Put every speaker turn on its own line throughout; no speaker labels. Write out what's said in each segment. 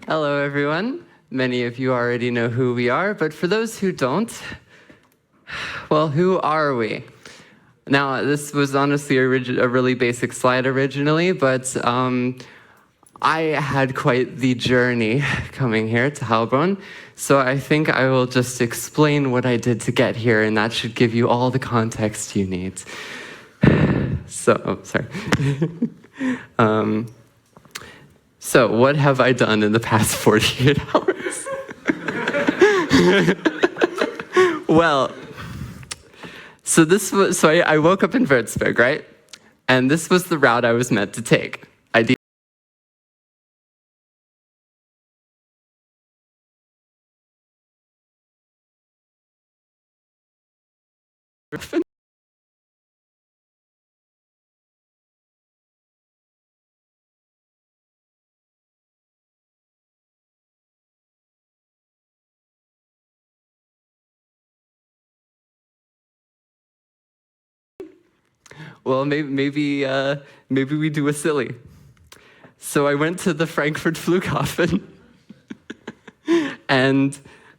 Hello, everyone. Many of you already know who we are, but for those who don't, well, who are we? Now, this was honestly a really basic slide originally, but I had quite the journey coming here to Heilbronn, so I think I will just explain what I did to get here, and that should give you all the context you need. So, sorry. So, what have I done in the past 48 hours? Well, so I woke up in Würzburg, right? And this was the route I was meant to take. Well, maybe we do a silly. So I went to the Frankfurt Flughafen, and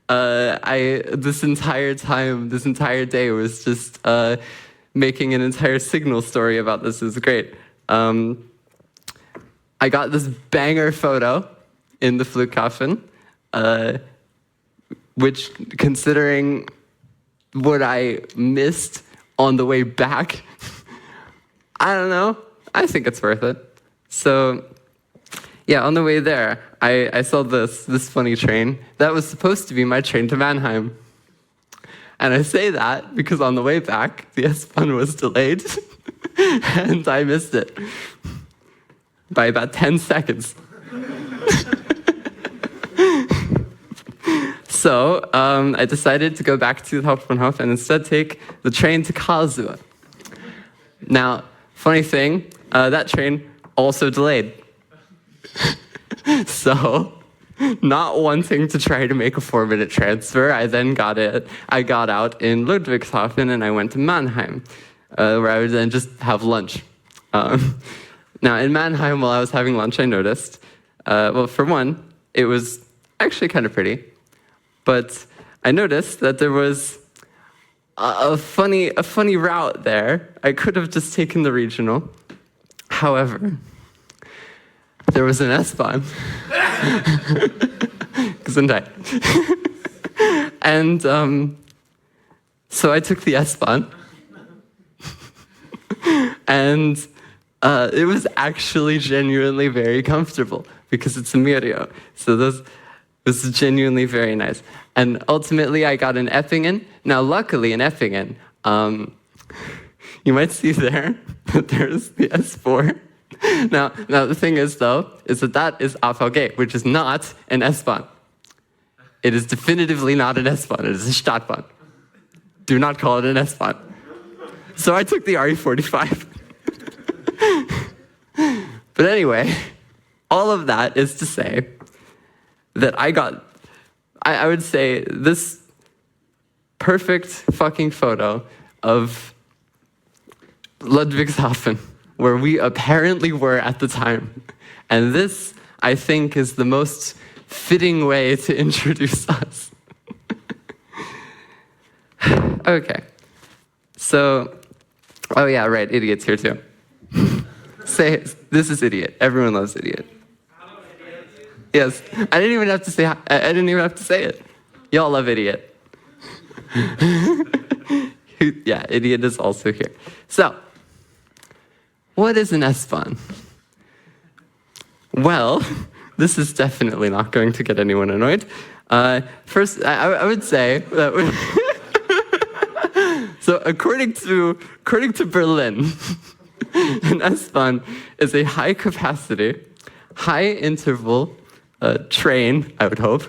this entire day was just making an entire Signal story about this. It was great. I got this banger photo in the Flughafen, which, considering what I missed on the way back, I don't know. I think it's worth it. So, yeah, on the way there, I saw this funny train. That was supposed to be my train to Mannheim. And I say that because on the way back, the S-Bahn was delayed, and I missed it by about 10 seconds. So, I decided to go back to the Hauptbahnhof and instead take the train to Karlsruhe. Now, funny thing, that train also delayed. So, not wanting to try to make a 4-minute transfer, I got out in Ludwigshafen and I went to Mannheim, where I would then just have lunch. Now, in Mannheim, while I was having lunch, I noticed, well, for one, it was actually kind of pretty, but I noticed that there was a funny route there. I could have just taken the regional. However, there was an S-Bahn. Gesundheit. And so I took the S-Bahn. And it was actually genuinely very comfortable because it's a media. So this was genuinely very nice. And ultimately, I got in Eppingen. Now, luckily, in Eppingen, you might see there that there's the S4. Now, the thing is, though, is that is AVG, which is not an S-Bahn. It is definitively not an S-Bahn. It is a Stadtbahn. Do not call it an S-Bahn. So I took the RE45. But anyway, all of that is to say that I would say, this perfect fucking photo of Ludwigshafen, where we apparently were at the time. And this, I think, is the most fitting way to introduce us. Okay. So, oh yeah, right, Idiot's here too. Say it. This is Idiot. Everyone loves Idiot. Yes, I didn't even have to say it. Y'all love Idiot. Yeah, Idiot is also here. So, what is an S-Bahn? Well, this is definitely not going to get anyone annoyed. First, I would say that so according to Berlin, an S-Bahn is a high-capacity, high-interval train, I would hope,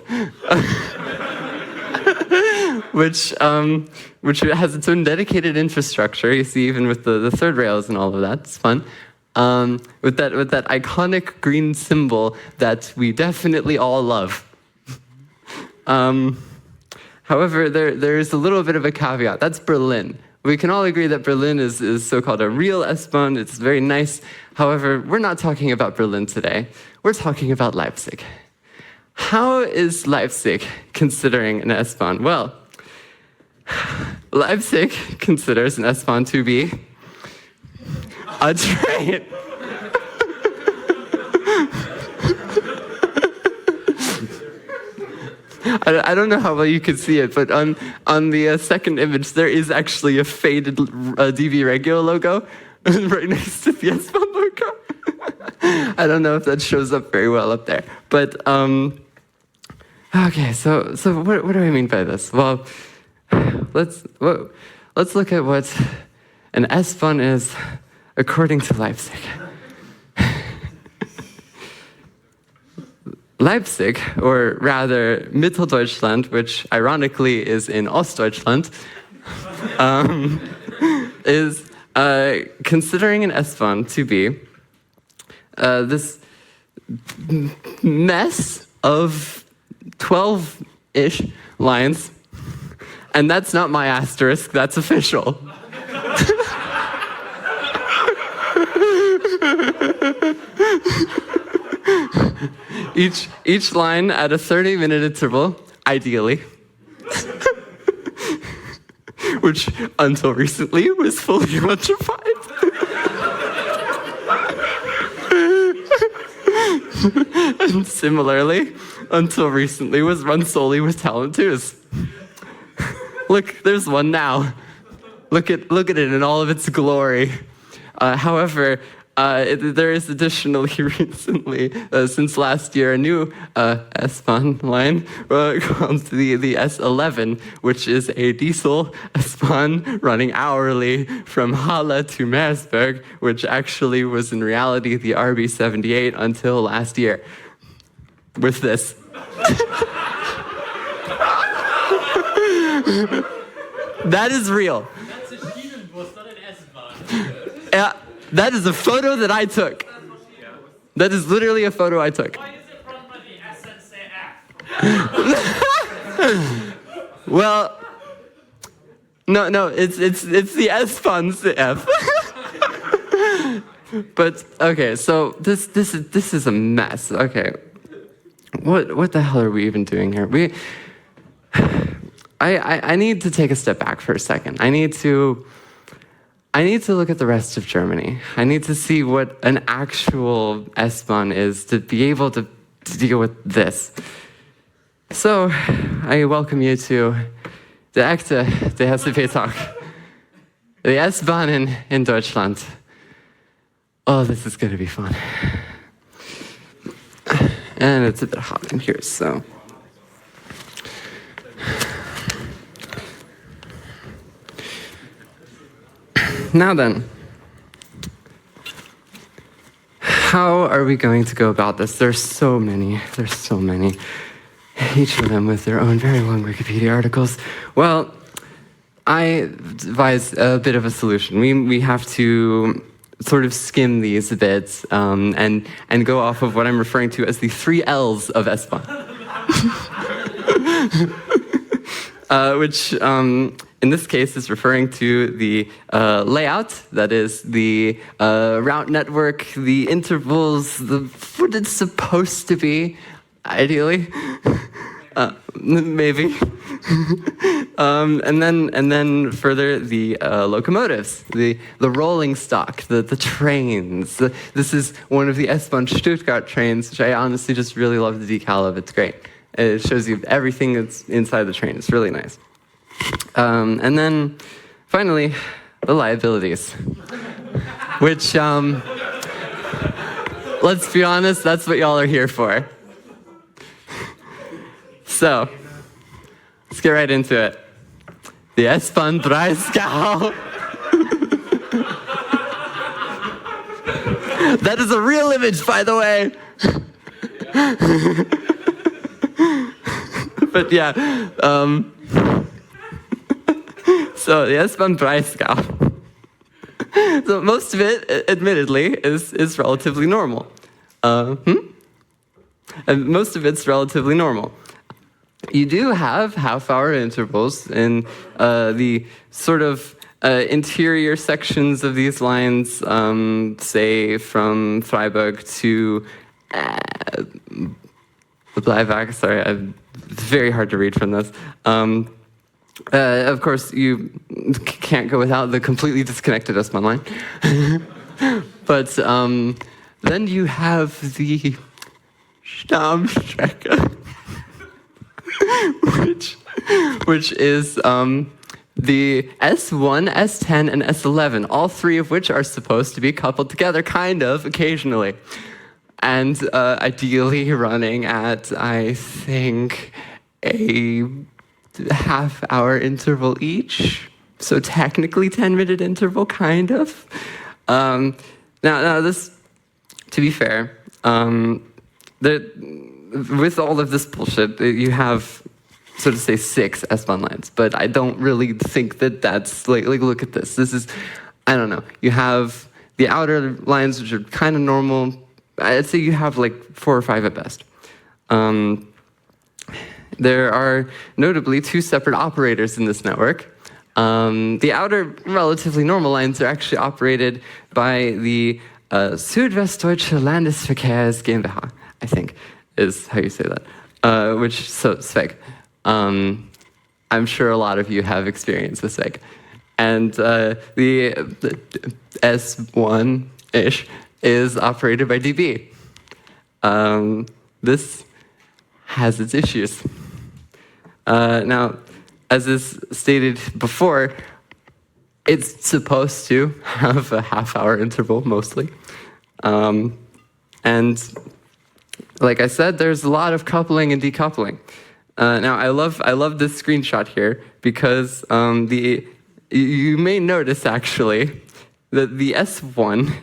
which has its own dedicated infrastructure. You see, even with the third rails and all of that, it's fun. With that iconic green symbol that we definitely all love. However, there is a little bit of a caveat. That's Berlin, we can all agree that Berlin is so-called a real S-Bahn. It's very nice. However, we're not talking about Berlin today. We're talking about Leipzig. How is Leipzig considering an S-Bahn? Well, Leipzig considers an S-Bahn to be a train. I don't know how well you can see it, but on the second image, there is actually a faded DB Regio logo right next to the S-Bahn logo. I don't know if that shows up very well up there. But, okay, so what do I mean by this? Well, let's look at what an S-Bahn is according to Leipzig. Leipzig, or rather Mitteldeutschland, which ironically is in Ostdeutschland, is considering an S-Bahn to be this mess of 12-ish lines, and that's not my asterisk, that's official. Each line at a 30-minute interval, ideally, which until recently was fully electrified. And similarly, until recently was run solely with talent twos. Look, there's one now. Look at it in all of its glory. However, there is additionally recently, since last year, a new S-Bahn line called the S11, which is a diesel S-Bahn running hourly from Halle to Meersburg, which actually was in reality the RB78 until last year. With this. That is real.
That's a Schienenbus, not an S-Bahn.
Yeah. That is a photo that I took. That is literally a photo I took.
Why is it run by the SNCF?
Well, no, it's the S-Bahn CF. But okay, so this is a mess. Okay, what the hell are we even doing here? I need to take a step back for a second. I need to look at the rest of Germany. I need to see what an actual S-Bahn is to be able to deal with this. So, I welcome you to the echte DHCP talk. The S-Bahn in Deutschland. Oh, this is going to be fun. And it's a bit hot in here, so... Now then, how are we going to go about this? There's so many. Each of them with their own very long Wikipedia articles. Well, I devised a bit of a solution. We have to sort of skim these a bit and go off of what I'm referring to as the 3 L's of S-Bahn. Which in this case is referring to the layout, that is the route network, the intervals, what it's supposed to be, ideally, maybe, and then further the locomotives, the rolling stock, the trains. This is one of the S-Bahn Stuttgart trains, which I honestly just really love the decal of. It's great. It shows you everything that's inside the train. It's really nice. And then, finally, the liabilities. Which, let's be honest, that's what y'all are here for. So, let's get right into it. The S-Bahn Breisgau. That is a real image, by the way. But yeah, so the S-Bahn Breisgau. So most of it, admittedly, is relatively normal. And most of it's relatively normal. You do have half-hour intervals in the sort of interior sections of these lines, say from Freiburg to Bleibach, sorry, it's very hard to read from this. Of course, you can't go without the completely disconnected S-Bahn line. But then you have the Stammstrecke, which is the S1, S10, and S11, all three of which are supposed to be coupled together, kind of, occasionally. And ideally running at, I think, a half-hour interval each. So technically 10-minute interval, kind of. Now this, to be fair, with all of this bullshit, you have, so to say, 6 S-Bahn lines, but I don't really think that that's, like look at this. This is, I don't know. You have the outer lines, which are kind of normal. I'd say you have like 4 or 5 at best. There are notably 2 separate operators in this network. The outer, relatively normal lines are actually operated by the Südwestdeutsche Landesverkehrs GmbH, I think, is how you say that. So SVEG. I'm sure a lot of you have experience with SVEG. And the S1-ish is operated by DB. This has its issues. Now, as is stated before, it's supposed to have a half-hour interval, mostly. And like I said, there's a lot of coupling and decoupling. Now, I love this screenshot here because you may notice, actually, that the S1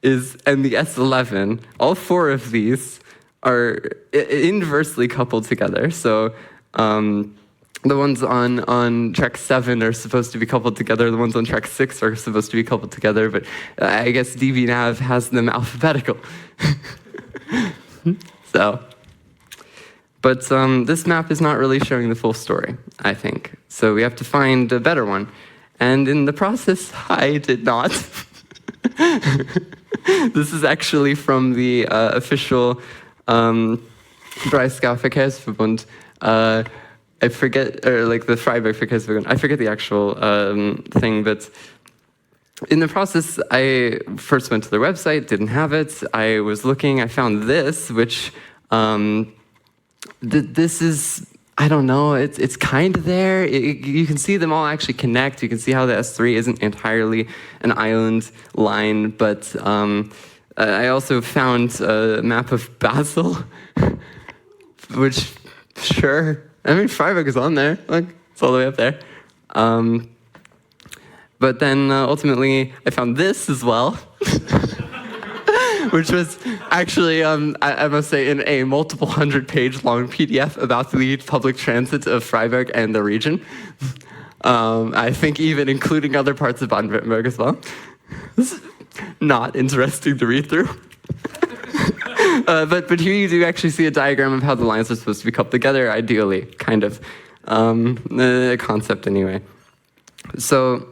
and the S11, all 4 of these are inversely coupled together. So the ones on track 7 are supposed to be coupled together. The ones on track 6 are supposed to be coupled together. But I guess DBNav has them alphabetical. But this map is not really showing the full story, I think. So we have to find a better one. And in the process, I did not. This is actually from the official Breisgau Verkehrsverbund. I forget, or like the Freiburg Verkehrsverbund. I forget the actual thing, but in the process, I first went to their website, didn't have it. I was looking, I found this, which this is, I don't know, it's kind of there. You can see them all actually connect. You can see how the S3 isn't entirely an island line, but I also found a map of Basel, which, sure, I mean, Freiburg is on there. Look, it's all the way up there. But then ultimately, I found this as well, which was actually, I must say, in a multiple 100-page long PDF about the public transit of Freiburg and the region. I think even including other parts of Baden-Württemberg as well. This is not interesting to read through. But here you do actually see a diagram of how the lines are supposed to be coupled together, ideally, kind of. The concept, anyway. So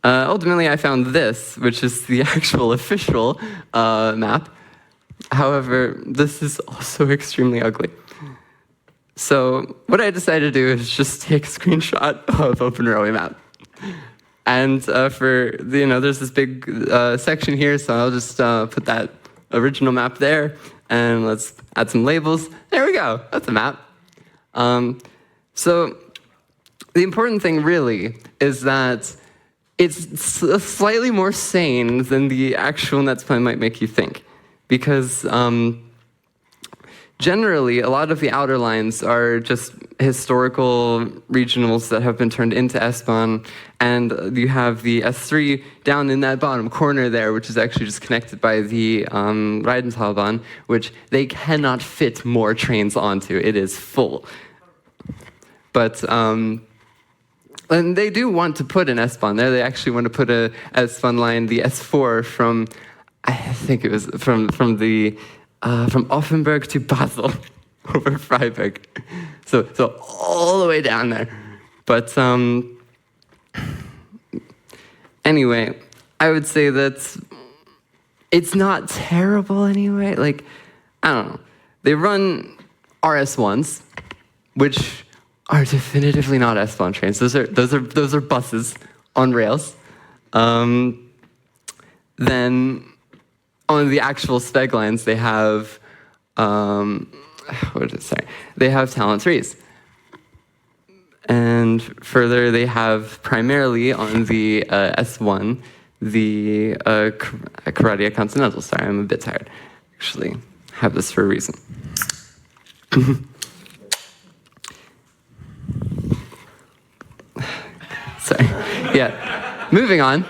ultimately, I found this, which is the actual official map. However, this is also extremely ugly. So what I decided to do is just take a screenshot of Open Railway Map. And there's this big section here, so I'll just put that original map there, and let's add some labels. There we go, that's a map. So the important thing really is that it's slightly more sane than the actual Netzplan might make you think. Because generally, a lot of the outer lines are just historical regionals that have been turned into S-Bahn, and you have the S3 down in that bottom corner there, which is actually just connected by the Rheintalbahn, which they cannot fit more trains onto. It is full. But and they do want to put an S-Bahn there. They actually want to put a S-Bahn line, the S4 from, I think it was from Offenburg to Basel over Freiburg. So all the way down there. But Anyway, I would say that it's not terrible anyway. Like, I don't know. They run RS1s, which are definitively not S-Bahn trains. Those are buses on rails. Then on the actual speg lines, they have They have talent threes. And further, they have primarily on the S1 the Karate Continental. Sorry, I'm a bit tired. Actually, have this for a reason. Sorry. Yeah. Moving on.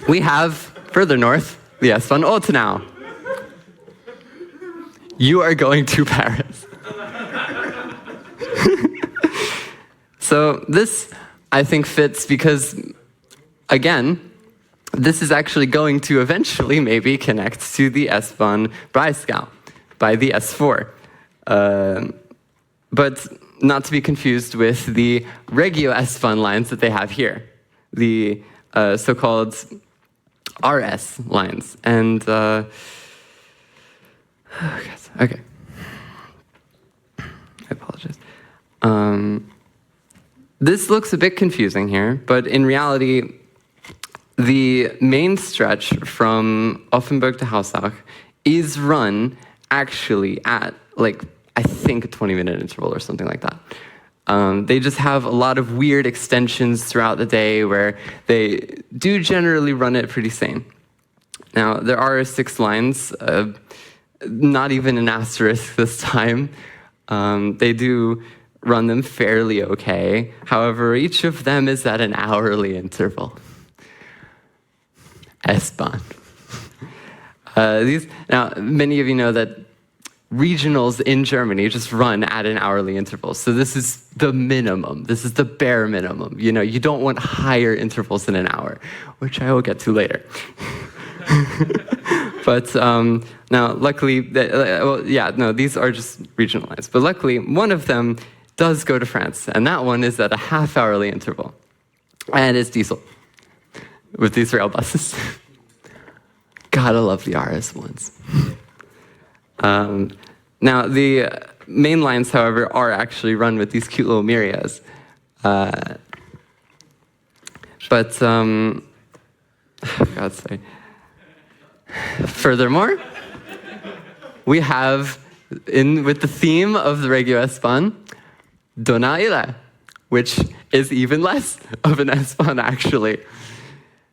We have further north the S-Bahn Ortenau. You are going to Paris. So this, I think, fits because, again, this is actually going to eventually maybe connect to the S-Bahn Breisgau by the S4. But not to be confused with the Regio S-Bahn lines that they have here, the so-called RS lines. And, okay. I apologize. This looks a bit confusing here, but in reality, the main stretch from Offenburg to Hausach is run actually at, like, I think a 20-minute interval or something like that. They just have a lot of weird extensions throughout the day where they do generally run it pretty sane. Now, there are 6 lines, not even an asterisk this time. They do run them fairly okay. However, each of them is at an hourly interval. S-Bahn. Now, many of you know that regionals in Germany just run at an hourly interval. So this is the minimum. This is the bare minimum. You know, you don't want higher intervals than an hour, which I will get to later. But now, luckily, these are just regional lines. But luckily, one of them does go to France, and that one is at a half-hourly interval. And it's diesel with these rail buses. Gotta love the RS ones. Now, the main lines, however, are actually run with these cute little myriads. Furthermore, we have, with the theme of the Regio S-Bahn, Donau-Iller, which is even less of an S-Bahn, actually.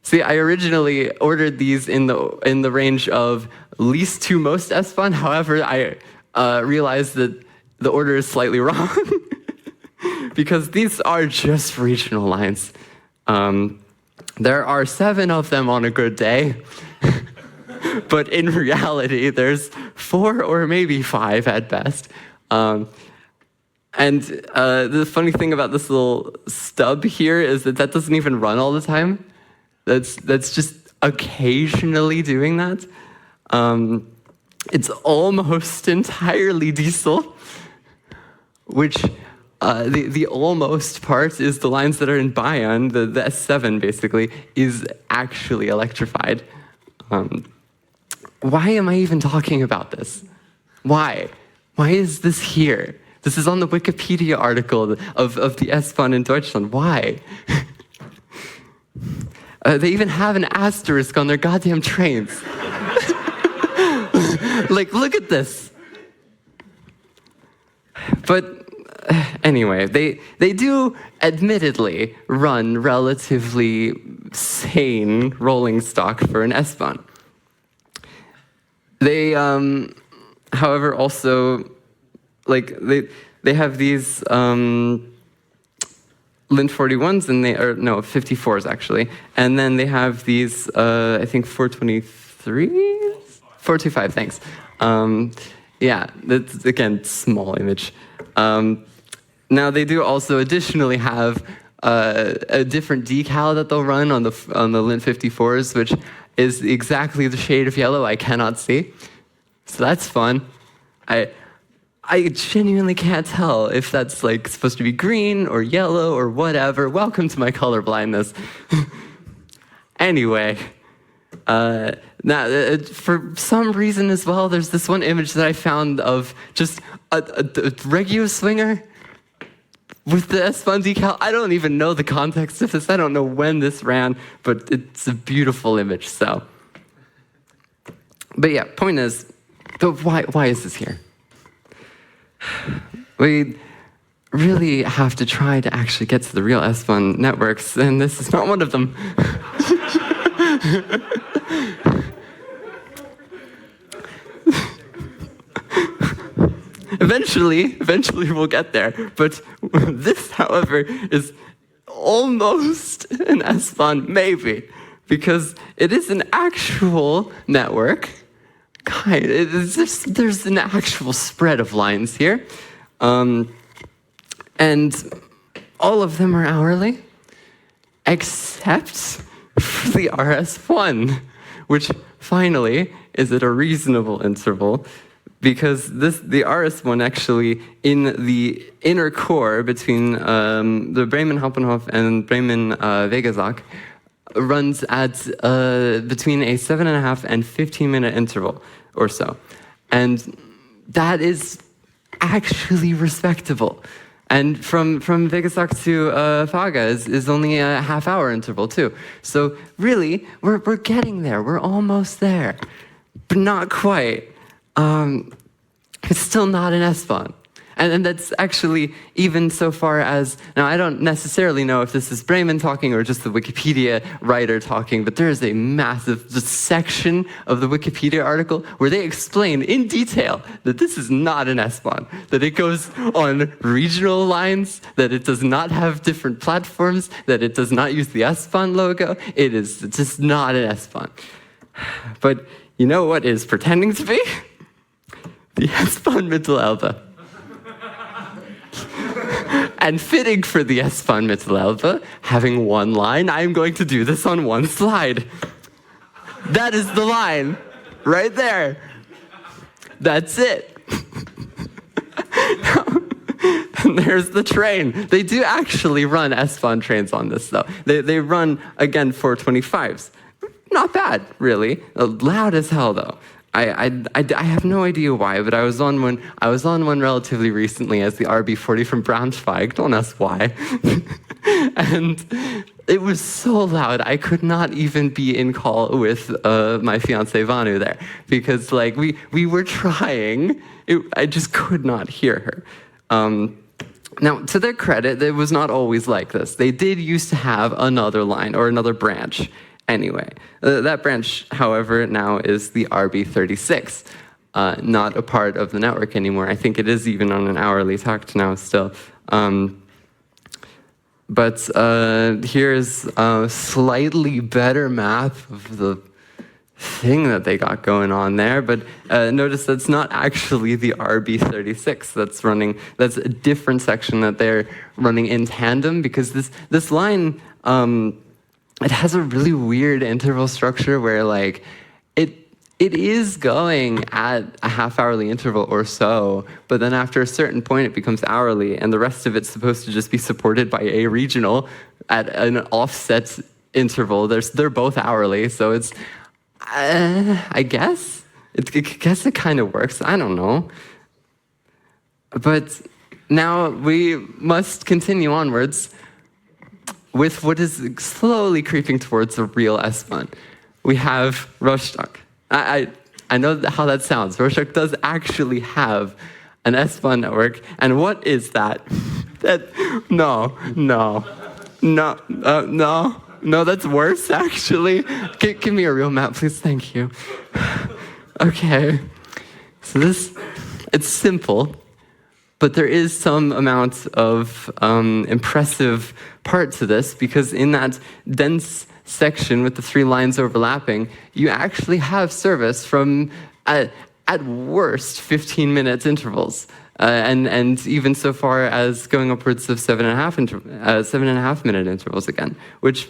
See, I originally ordered these in the range of least to most S-Bahn. However, I realized that the order is slightly wrong because these are just regional lines. There are 7 of them on a good day, but in reality, there's 4 or maybe 5 at best. And the funny thing about this little stub here is that doesn't even run all the time. That's just occasionally doing that. It's almost entirely diesel, which the almost part is the lines that are in Bayern, the S7 basically, is actually electrified. Why am I even talking about this? Why? Why is this here? This is on the Wikipedia article of the S-Bahn in Deutschland. Why? They even have an asterisk on their goddamn trains. Like, look at this. But anyway, they do admittedly run relatively sane rolling stock for an S-Bahn. They, however, also, like, they have these Lint 41s, and 54s actually, and then they have these, I think 423s? 425, thanks. Yeah, that's, again, small image. Now they do also additionally have a different decal that they'll run on the Lint 54s, which is exactly the shade of yellow I cannot see. So that's fun. I genuinely can't tell if that's like supposed to be green or yellow or whatever. Welcome to my color blindness. Anyway, now for some reason as well, there's this one image that I found of just a regular swinger with the S-Bahn decal. I don't even know the context of this. I don't know when this ran, but it's a beautiful image. So, but yeah, point is, why is this here? We really have to try to actually get to the real S-Bahn networks, and this is not one of them. Eventually we'll get there. But this, however, is almost an S-Bahn, maybe, because it is an actual network. There's an actual spread of lines here. And all of them are hourly, except for the RS1, which finally is at a reasonable interval, because the RS1 actually, in the inner core between the Bremen Hauptbahnhof and Bremen Wegesack, runs at between a 7.5 and 15-minute interval or so. And that is actually respectable. And from Wegesack to Faga is only a half-hour interval too. So really, we're getting there. We're almost there, but not quite. It's still not an S-Bahn. And that's actually even so far as, now I don't necessarily know if this is Bremen talking or just the Wikipedia writer talking, but there is a massive just section of the Wikipedia article where they explain in detail that this is not an S-Bahn, that it goes on regional lines, that it does not have different platforms, that it does not use the S-Bahn logo. It is just not an S-Bahn. But you know what is pretending to be? The S-Bahn Mittelelbe. And fitting for the S-Bahn Mittelelbe, having one line, I'm going to do this on one slide. That is the line, right there. That's it. And there's the train. They do actually run S-Bahn trains on this, though. They run, again, 425s. Not bad, really. Loud as hell, though. I have no idea why, but I was on one relatively recently as the RB40 from Braunschweig. Don't ask why. And it was so loud, I could not even be in call with my fiancée Vanu there, because like we were trying. I just could not hear her. Now, to their credit, it was not always like this. They did used to have another line or another branch. Anyway, that branch, however, now is the RB36, not a part of the network anymore. I think it is even on an hourly takt now still. But here's a slightly better map of the thing that they got going on there. But notice that's not actually the RB36 that's running. That's a different section that they're running in tandem, because this line, it has a really weird interval structure where like it is going at a half-hourly interval or so, but then after a certain point it becomes hourly, and the rest of it's supposed to just be supported by a regional at an offset interval. They're both hourly, so it's I guess it kind of works. I don't know, but now we must continue onwards with what is slowly creeping towards a real S-Bahn. We have Rostock. I know how that sounds. Rostock does actually have an S-Bahn network, and what is that? No, that's worse, actually. Give me a real map, please, thank you. Okay, so it's simple, but there is some amount of impressive part to this, because in that dense section with the three lines overlapping, you actually have service from, at worst, 15 minutes intervals. And even so far as going upwards of 7.5 minute intervals again, which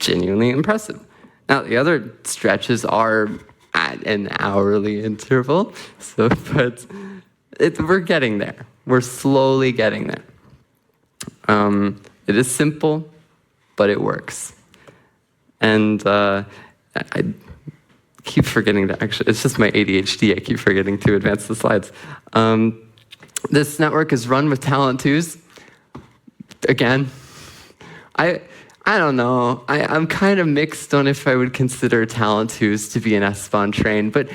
genuinely impressive. Now, the other stretches are at an hourly interval, but We're getting there. We're slowly getting there. It is simple, but it works. And I keep forgetting to actually, it's just my ADHD, I keep forgetting to advance the slides. This network is run with Talent 2s. Again, I don't know. I'm kind of mixed on if I would consider Talent 2s to be an S-Bahn train, but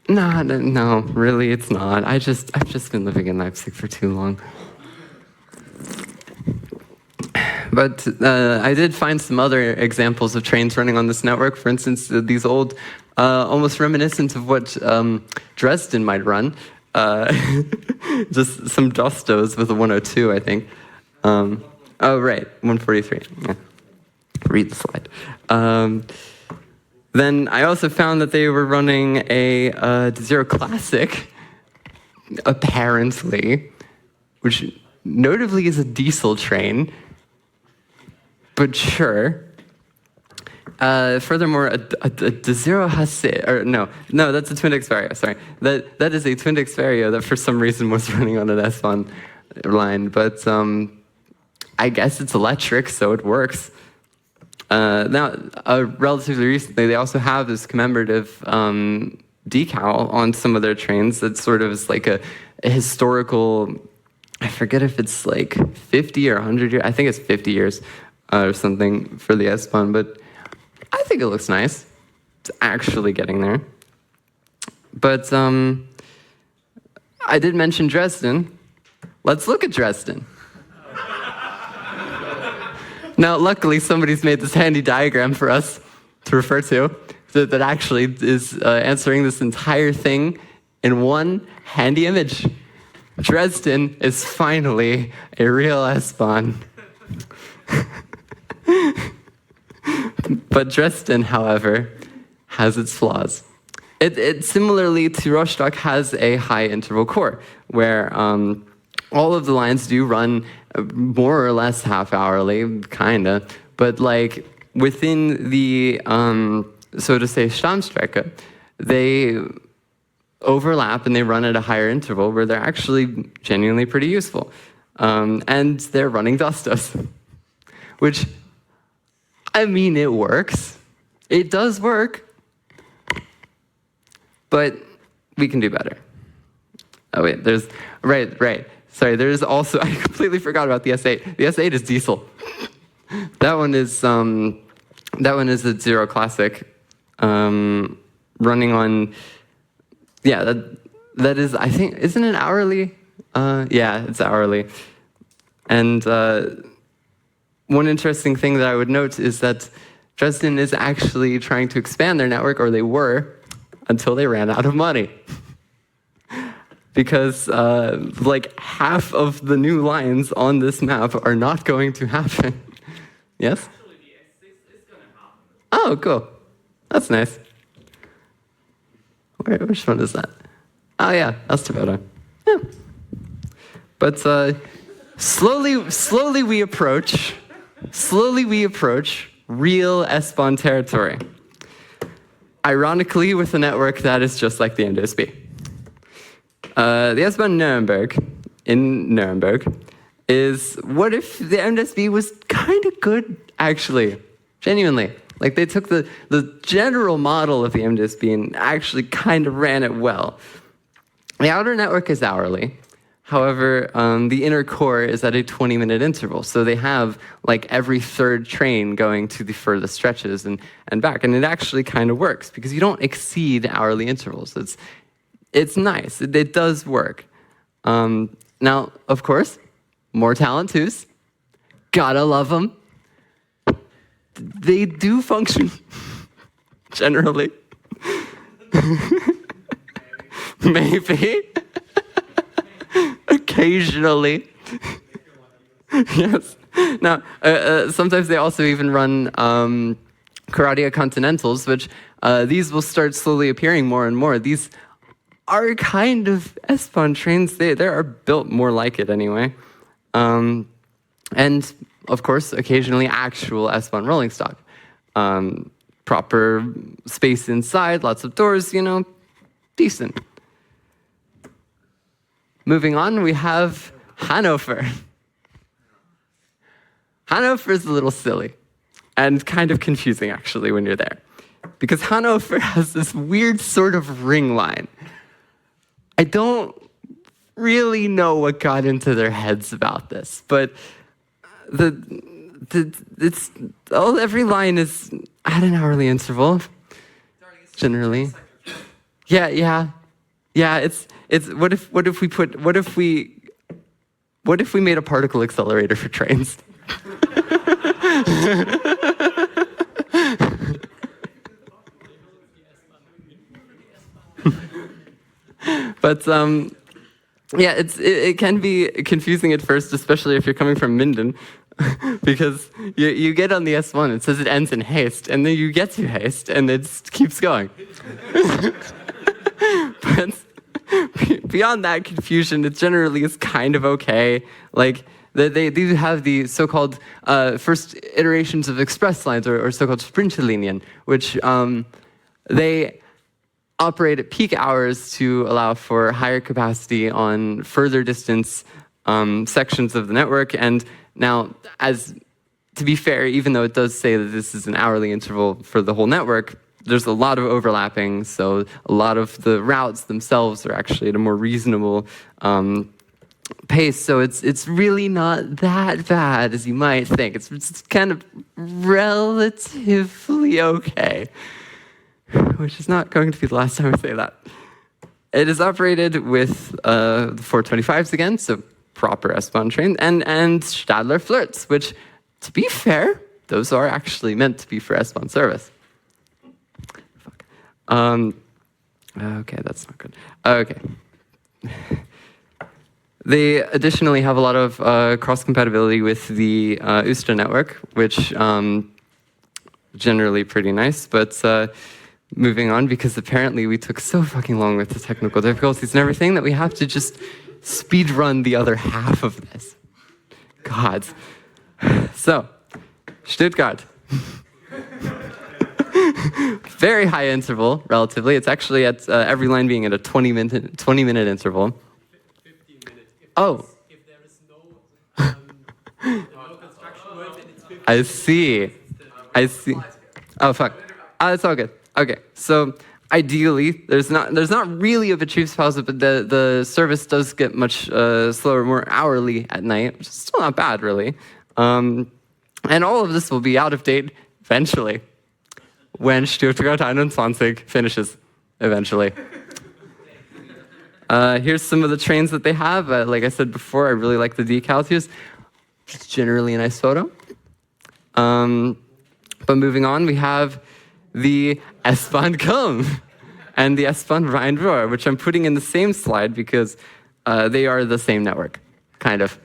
no, really, it's not. I've just been living in Leipzig for too long. But I did find some other examples of trains running on this network. For instance, these old, almost reminiscent of what Dresden might run. Just some Dostos with a 102, I think. Oh, right, 143. Yeah. Read the slide. Then I also found that they were running a Zero Classic, apparently, which notably is a diesel train. But sure. Furthermore, a Zero Hasse, or no, that's a Twindex Vario, sorry. That is a Twindex Vario that for some reason was running on an S-Bahn line, but I guess it's electric, so it works. Now, relatively recently, they also have this commemorative decal on some of their trains that sort of is like a historical, I forget if it's like 50 or 100 years, I think it's 50 years. Or something for the S-Bahn, but I think it looks nice. It's actually getting there. But I did mention Dresden. Let's look at Dresden. Now, luckily, somebody's made this handy diagram for us to refer to that actually is answering this entire thing in one handy image. Dresden is finally a real S-Bahn. But Dresden, however, has its flaws. It similarly to Rostock has a high interval core, where all of the lines do run more or less half-hourly, kinda, but like within the, so to say, Stammstrecke, they overlap and they run at a higher interval where they're actually genuinely pretty useful. And they're running Dostos, which, I mean, it works. It does work. But we can do better. Oh, wait, there's, right. Sorry, there's also, I completely forgot about the S8. The S8 is diesel. That one is a Zero Classic, running on, yeah, that is, I think, isn't it hourly? Yeah, it's hourly. And one interesting thing that I would note is that Dresden is actually trying to expand their network, or they were, until they ran out of money. Because like half of the new lines on this map are not going to happen. Yes?
Actually, the S6 is gonna happen.
Oh, cool. That's nice. Which one is that? Oh yeah, that's Toyota. Yeah. But slowly we approach real S-Bahn territory. Ironically, with a network that is just like the MDSB. The S-Bahn Nürnberg, in Nuremberg, is what if the MDSB was kind of good, actually, genuinely. Like, they took the general model of the MDSB and actually kind of ran it well. The outer network is hourly. However, the inner core is at a 20-minute interval. So they have like every third train going to the furthest stretches and back. And it actually kind of works because you don't exceed hourly intervals. It's nice. It does work. Now, of course, more Talent 2s. Gotta love them. They do function generally. Maybe. Occasionally. Yes. Now, sometimes they also even run Caradia Continentals, which these will start slowly appearing more and more. These are kind of S-Bahn trains. They are built more like it anyway. And, of course, occasionally actual S-Bahn rolling stock. Proper space inside, lots of doors, decent. Moving on, we have Hannover. Hannover is a little silly and kind of confusing, actually, when you're there. Because Hannover has this weird sort of ring line. I don't really know what got into their heads about this, but every line is at an hourly interval, generally. Yeah. It's what if we made a particle accelerator for trains? But yeah, it can be confusing at first, especially if you're coming from Minden, because you get on the S1, it says it ends in haste, and then you get to haste, and it keeps going. But beyond that confusion, it generally is kind of okay. Like, they do have the so-called first iterations of express lines, or so-called Sprinterlinien, which they operate at peak hours to allow for higher capacity on further distance sections of the network. And now, to be fair, even though it does say that this is an hourly interval for the whole network, there's a lot of overlapping, so a lot of the routes themselves are actually at a more reasonable pace, so it's really not that bad as you might think. It's kind of relatively okay, which is not going to be the last time I say that. It is operated with the 425s again, so proper S-Bahn trains, and Stadler Flirts, which, to be fair, those are actually meant to be for S-Bahn service. Okay, that's not good. Okay. They additionally have a lot of cross-compatibility with the Öster network, which generally pretty nice, but moving on, because apparently we took so fucking long with the technical difficulties and everything that we have to just speed run the other half of this. God. So, Stuttgart. Very high interval, relatively. It's actually at every line being at a 20-minute interval.
15 minutes. If there is no construction work, then it's 15
I see. Oh, fuck. It's all good. Okay, so ideally, there's not really a Betriebspause, but the service does get much slower, more hourly at night, which is still not bad, really. And all of this will be out of date eventually, when Stuttgart 21 finishes, eventually. Here's some of the trains that they have. Like I said before, I really like the decals here. It's generally a nice photo. But moving on, we have the S-Bahn Köln and the S-Bahn Rhein-Ruhr, which I'm putting in the same slide because they are the same network, kind of.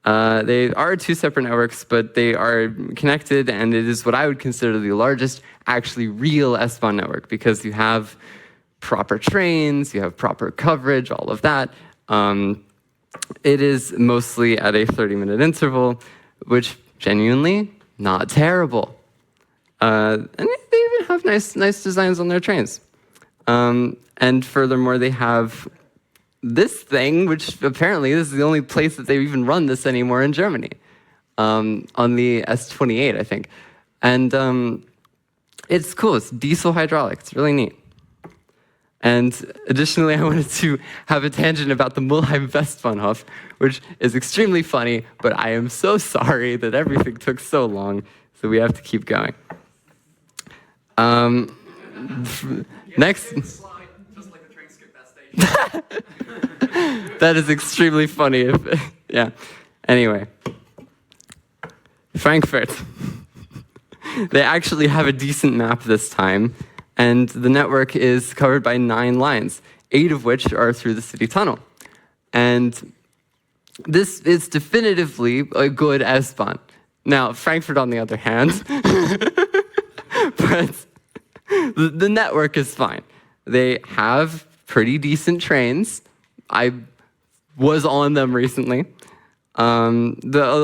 They are two separate networks, but they are connected, and it is what I would consider the largest, actually real S-Bahn network, because you have proper trains, you have proper coverage, all of that. It is mostly at a 30-minute interval, which genuinely not terrible. And they even have nice designs on their trains. And furthermore, they have this thing, which apparently this is the only place that they even run this anymore in Germany, on the S28, I think. And it's cool. It's diesel hydraulic. It's really neat. And additionally, I wanted to have a tangent about the Mulheim Westbahnhof, which is extremely funny, but I am so sorry that everything took so long, so we have to keep going. Next.
just like the train skipped that station.
That is extremely funny. Yeah. Anyway. Frankfurt. They actually have a decent map this time, and the network is covered by 9 lines, 8 of which are through the city tunnel. And this is definitively a good S-Bahn. Now, Frankfurt, on the other hand, but the network is fine. They have pretty decent trains. I was on them recently. A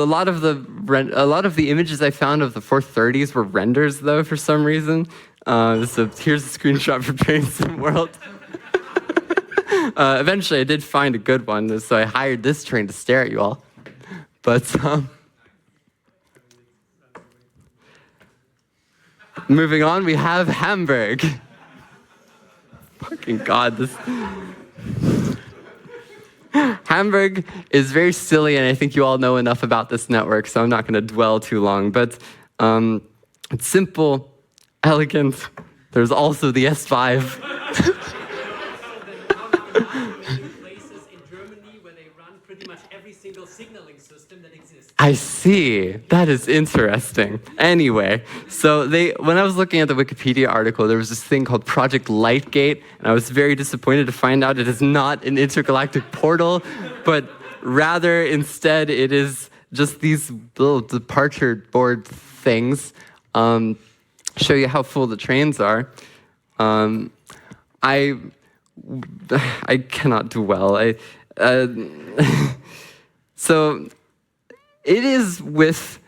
lot of the images I found of the 430s were renders, though, for some reason. So here's a screenshot from Trains in the World. Eventually, I did find a good one, so I hired this train to stare at you all. But moving on, we have Hamburg. Fucking God, this. Hamburg is very silly, and I think you all know enough about this network, so I'm not going to dwell too long. But it's simple, elegant. There's also the S5.
Places in Germany where they run pretty much every single signaling system that exists.
I see. That is interesting. Anyway, so when I was looking at the Wikipedia article, there was this thing called Project Lightgate, and I was very disappointed to find out it is not an intergalactic portal, but rather instead it is just these little departure board things. Show you how full the trains are. I cannot do well. So it is with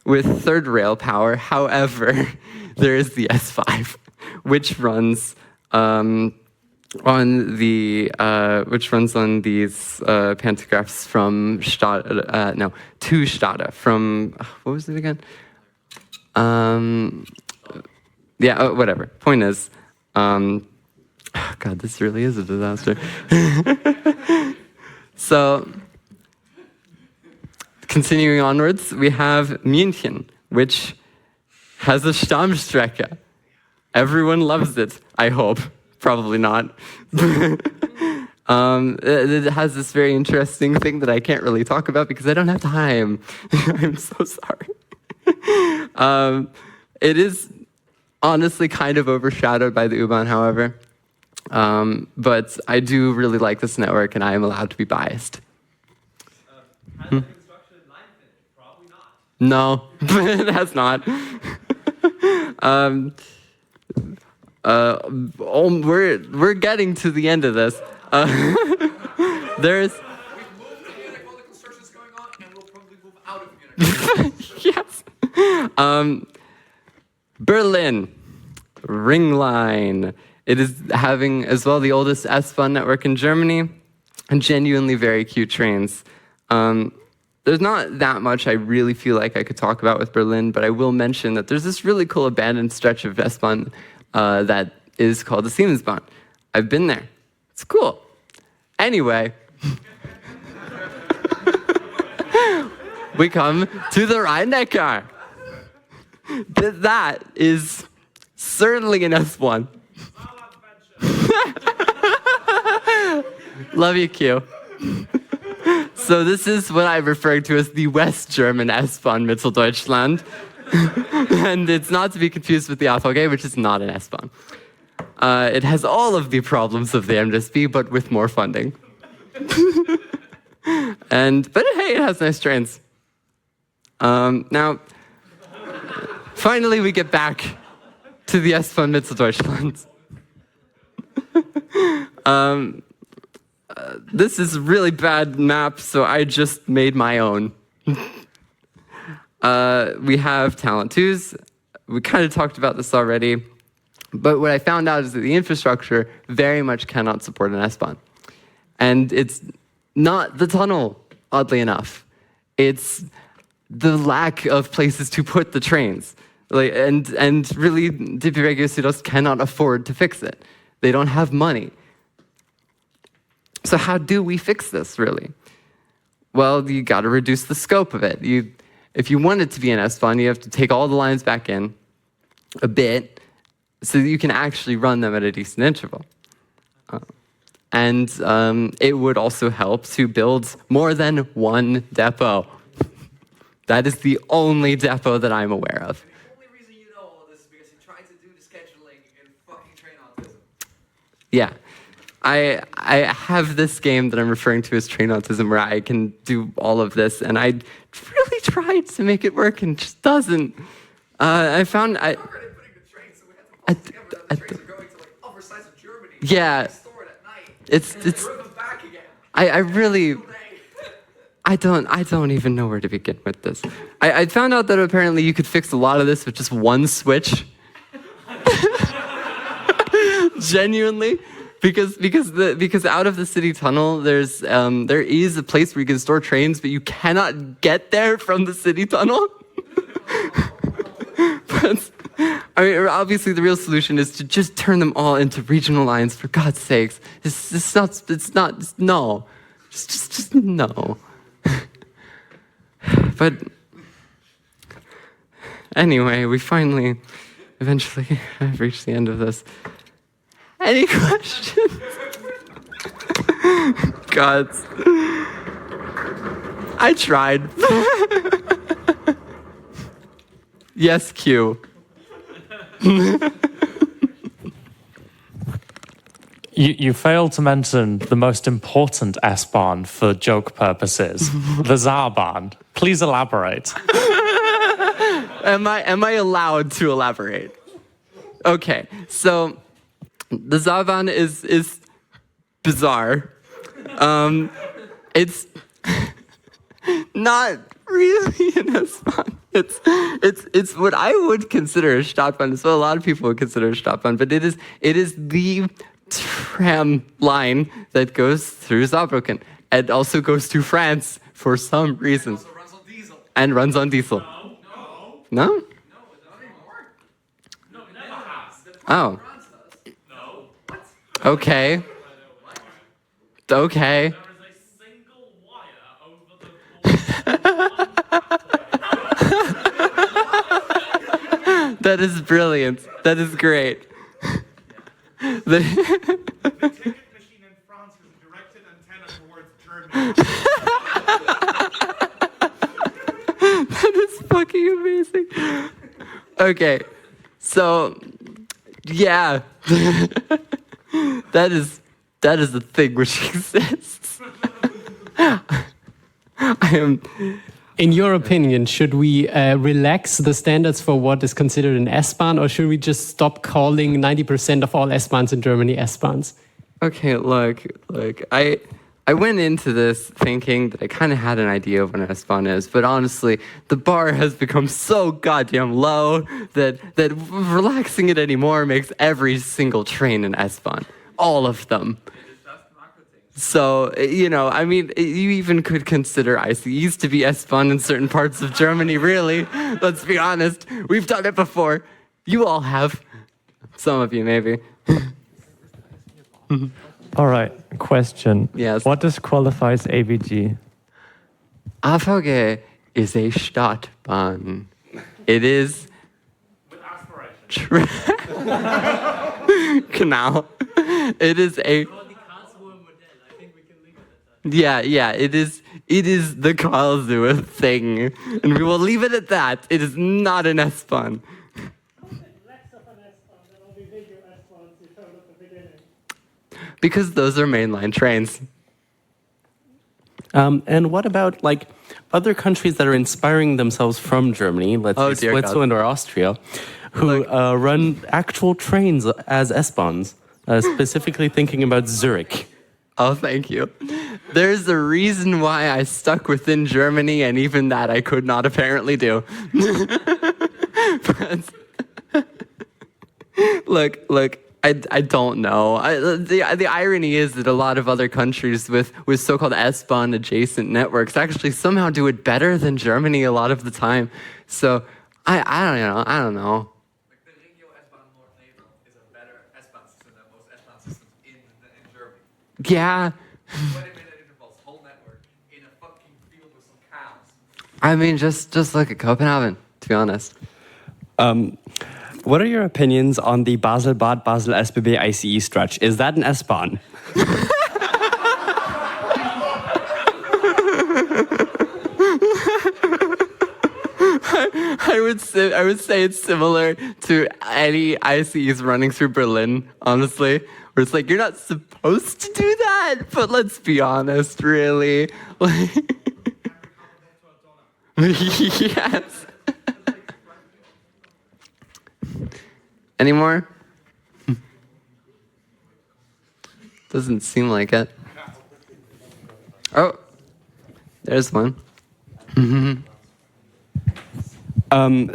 with third rail power. However, there is the S5, which runs on these pantographs from to Stade from what was it again? Whatever. Point is, God, this really is a disaster. So, continuing onwards, we have München, which has a Stammstrecke. Everyone loves it, I hope. Probably not. It has this very interesting thing that I can't really talk about because I don't have time. I'm so sorry. It is honestly kind of overshadowed by the U-Bahn, however. But I do really like this network, and I am allowed to be biased.
Has the construction line finished? Probably not.
No, it has not. We're getting to the end of this. There's.
We've moved to Munich while the construction's going on, and we'll probably move out of Munich.
Yes. Berlin, Ring Line. It is having as well the oldest S-Bahn network in Germany, and genuinely very cute trains. There's not that much I really feel like I could talk about with Berlin, but I will mention that there's this really cool abandoned stretch of S-Bahn that is called the Siemensbahn. I've been there. It's cool. Anyway, we come to the Rhein-Neckar. That is certainly an S1. Love you, Q. So this is what I'm referring to as the West German S-Bahn Mitteldeutschland. And it's not to be confused with the AVG, which is not an S-Bahn. It has all of the problems of the MDSB, but with more funding. But hey, it has nice trains. Now, finally we get back to the S-Bahn Mitteldeutschland. This is a really bad map, so I just made my own. We have Talent 2s. We kind of talked about this already. But what I found out is that the infrastructure very much cannot support an S-Bahn. And it's not the tunnel, oddly enough. It's the lack of places to put the trains. And really, DP Regio cannot afford to fix it. They don't have money. So how do we fix this, really? Well, you got to reduce the scope of it. If you want it to be an S-Bahn, you have to take all the lines back in a bit so that you can actually run them at a decent interval. And it would also help to build more than one depot. That is the only depot that I'm aware of.
The only reason you know all of this is because you tried to do the scheduling in fucking train autism.
Yeah. I have this game that I'm referring to as Train Autism where I can do all of this, and I really tried to make it work and just doesn't. I found
We're already putting the trains, so we have to post together that the trains are going to like other sides of Germany.
Yeah.
Stored at night.
It's
and then them back again.
I really
All day.
I don't even know where to begin with this. I found out that apparently you could fix a lot of this with just one switch. Genuinely, because out of the city tunnel, there is a place where you can store trains, but you cannot get there from the city tunnel. But I mean, obviously, the real solution is to just turn them all into regional lines. For God's sakes, no, just no. But anyway, we eventually, I've reached the end of this. Any questions? God, I tried. Yes, Q.
You failed to mention the most important S-Bahn for joke purposes, the S-Bahn. Please elaborate.
Am I allowed to elaborate? Okay, so the S-Bahn is bizarre. It's not really an S-Bahn. It's what I would consider a Stadtbahn. It's what a lot of people would consider a Stadtbahn, but it is the tram line that goes through Saarbrücken and also goes to France for some reason.
Also runs on diesel.
And runs on diesel.
No.
No?
No, not anymore. No, it never has.
Oh.
France does. No. What?
Okay. Okay.
There is a single wire over the
That is brilliant. That is great.
The ticket machine in France has a directed antenna towards Germany.
That is fucking amazing. Okay, so yeah, that is a thing which exists. I am.
In your opinion, should we relax the standards for what is considered an S-Bahn, or should we just stop calling 90% of all S-Bahns in Germany S-Bahns?
Okay, look. I went into this thinking that I kind of had an idea of what an S-Bahn is, but honestly, the bar has become so goddamn low that relaxing it anymore makes every single train an S-Bahn. All of them. So, I mean, you even could consider ICEs to be S-Bahn in certain parts of Germany, really. Let's be honest. We've done it before. You all have. Some of you, maybe.
All right, question.
Yes.
What disqualifies ABG?
AVG is a Stadtbahn. It is...
With aspiration.
Genau. It is a... Yeah, it is the Karlsruhe thing. And we will leave it at that. It is not an S-Bahn. Because those are mainline trains.
And what about other countries that are inspiring themselves from Germany, let's say
dear
Switzerland or Austria, who run actual trains as S-Bahns, specifically thinking about Zurich?
Oh, thank you. There's a reason why I stuck within Germany, and even that I could not apparently do. But, look, I don't know. The irony is that a lot of other countries with so-called S-Bahn adjacent networks actually somehow do it better than Germany a lot of the time. So I don't know.
Like the Regio S-Bahn Nord-Neder is a better S-Bahn system than most S-Bahn systems in Germany.
Yeah.
20-minute intervals, whole network, in a fucking field with some cows.
I mean, just look at Copenhagen, to be honest.
What are your opinions on the Basel-Bad Basel SBB ICE stretch? Is that an S-Bahn?
I would say it's similar to any ICEs running through Berlin, honestly. Where it's like, you're not supposed to do that, but let's be honest, really. Yes. Any more? Doesn't seem like it. Oh, there's one.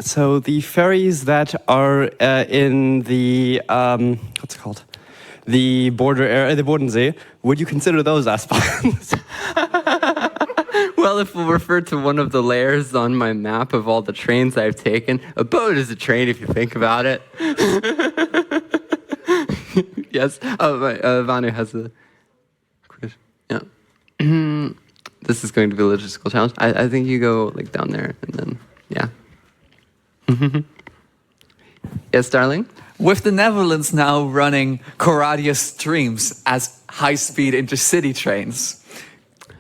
So the ferries that are in the what's it called?
the the Bodensee, would you consider those S-Bahns?
Well, if we'll refer to one of the layers on my map of all the trains I've taken, a boat is a train if you think about it. Yes. Oh, Vanu has a question. Yeah. This is going to be a logistical challenge. I think you go like down there and then, yeah. Yes, darling?
With the Netherlands now running Coradia streams as high-speed intercity trains,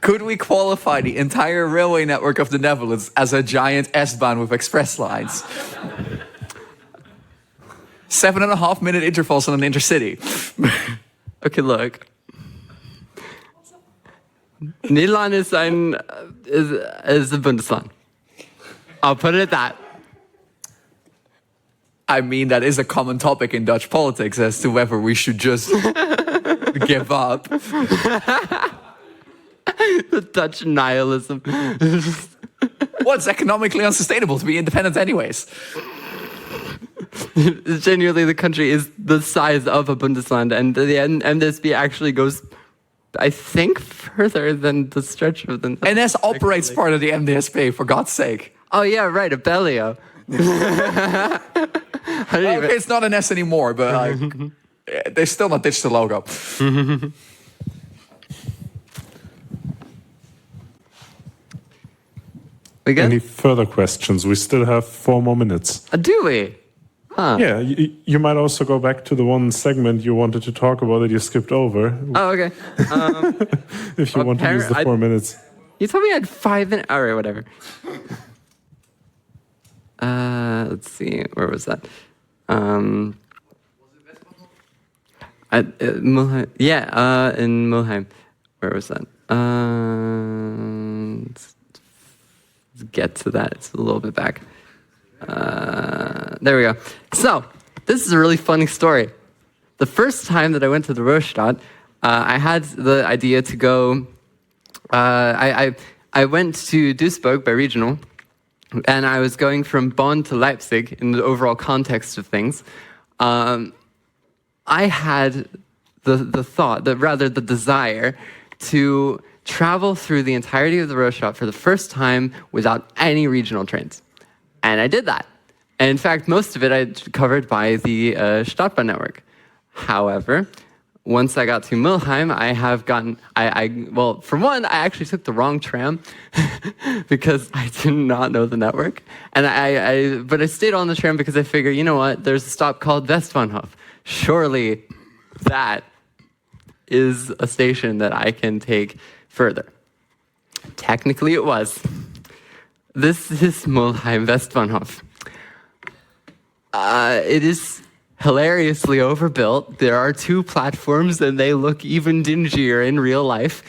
could we qualify the entire railway network of the Netherlands as a giant S-Bahn with express lines? 7.5-minute intervals on an intercity.
Okay, look. Nederland is a Bundesland. I'll put it at that.
I mean, that is a common topic in Dutch politics as to whether we should just give up.
The Dutch nihilism.
Well, it's economically unsustainable to be independent anyways.
Genuinely, the country is the size of a Bundesland, and the MDSB actually goes, I think, further than the stretch of the...
NS operates part of the MDSB, for God's sake.
Oh, yeah, right, a Bellio.
Okay, it's not an S anymore, but like, they still not ditched the logo.
We good?
Any further questions? We still have 4 more minutes.
Do we? Huh.
Yeah, you might also go back to the one segment you wanted to talk about that you skipped over.
Oh, okay.
If you want to use the 4 minutes.
You told me I had 5 minutes. All right, whatever. Let's see. Where was that? Mulheim. Yeah, in Mulheim. Where was that? Let's get to that. It's a little bit back. There we go. So, this is a really funny story. The first time that I went to the Rostock, I had the idea to go. I went to Duisburg by regional, and I was going from Bonn to Leipzig in the overall context of things. I had the thought, the desire to travel through the entirety of the Rostock for the first time without any regional trains. And I did that. And in fact, most of it I covered by the Stadtbahn network. However, once I got to Mulheim, well, for one, I actually took the wrong tram because I did not know the network. And but I stayed on the tram because I figured, you know what, there's a stop called Westbahnhof. Surely that is a station that I can take further. Technically it was. This is Mulheim Westbahnhof. It is hilariously overbuilt. There are 2 platforms and they look even dingier in real life.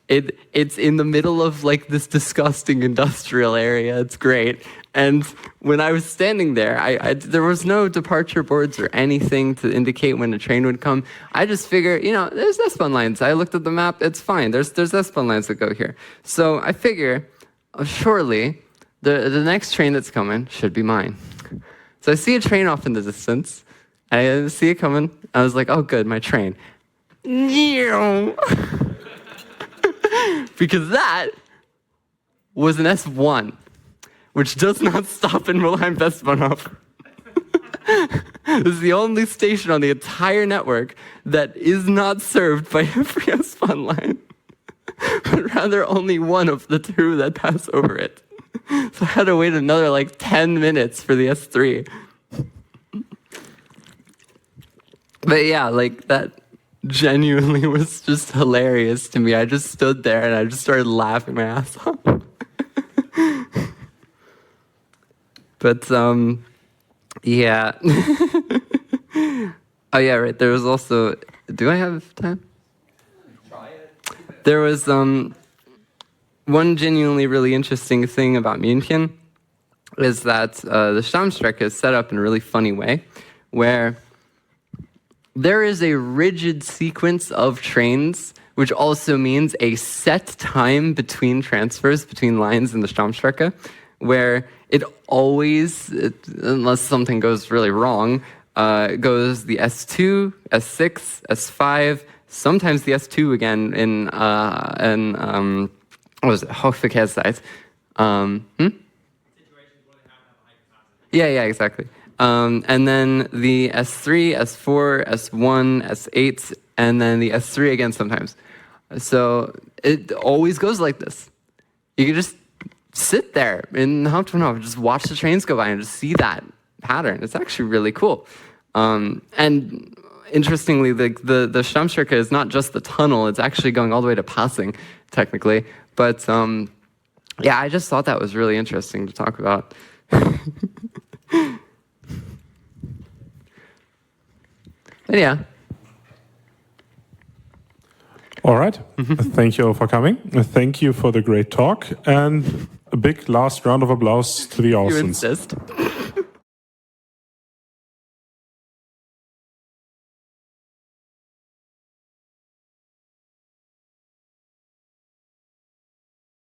It's in the middle of like this disgusting industrial area. It's great. And when I was standing there, there was no departure boards or anything to indicate when a train would come. I just figured, there's S-Bahn lines. I looked at the map, it's fine. There's S-Bahn lines that go here. So I figure, surely the next train that's coming should be mine. So I see a train off in the distance. I see it coming. I was like, oh, good, my train. Because that was an S1, which does not stop in Mulheim Westbahnhof. This is the only station on the entire network that is not served by every S-Bahn line, but rather only one of the 2 that pass over it. So I had to wait another 10 minutes for the S3. But yeah, that genuinely was just hilarious to me. I just stood there and I just started laughing my ass off. But, yeah. Oh, yeah, right. There was also... Do I have time? Try it. There was one genuinely really interesting thing about München is that the Stammstrecke is set up in a really funny way, where there is a rigid sequence of trains, which also means a set time between transfers between lines in the Stammstrecke, where it always, unless something goes really wrong, goes the S2, S6, S5, sometimes the S2 again in what was it, Hochverkehrszeit. Yeah, exactly. And then the S3, S4, S1, S8, and then the S3 again sometimes. So it always goes like this. You can just sit there in Hauptbahnhof, just watch the trains go by and just see that pattern. It's actually really cool. And interestingly, the Stammstrecke is not just the tunnel, it's actually going all the way to Passing, technically. But yeah, I just thought that was really interesting to talk about. But yeah.
All right. Thank you all for coming. Thank you for the great talk. And a big last round of applause to the
You
Arsons.
insist.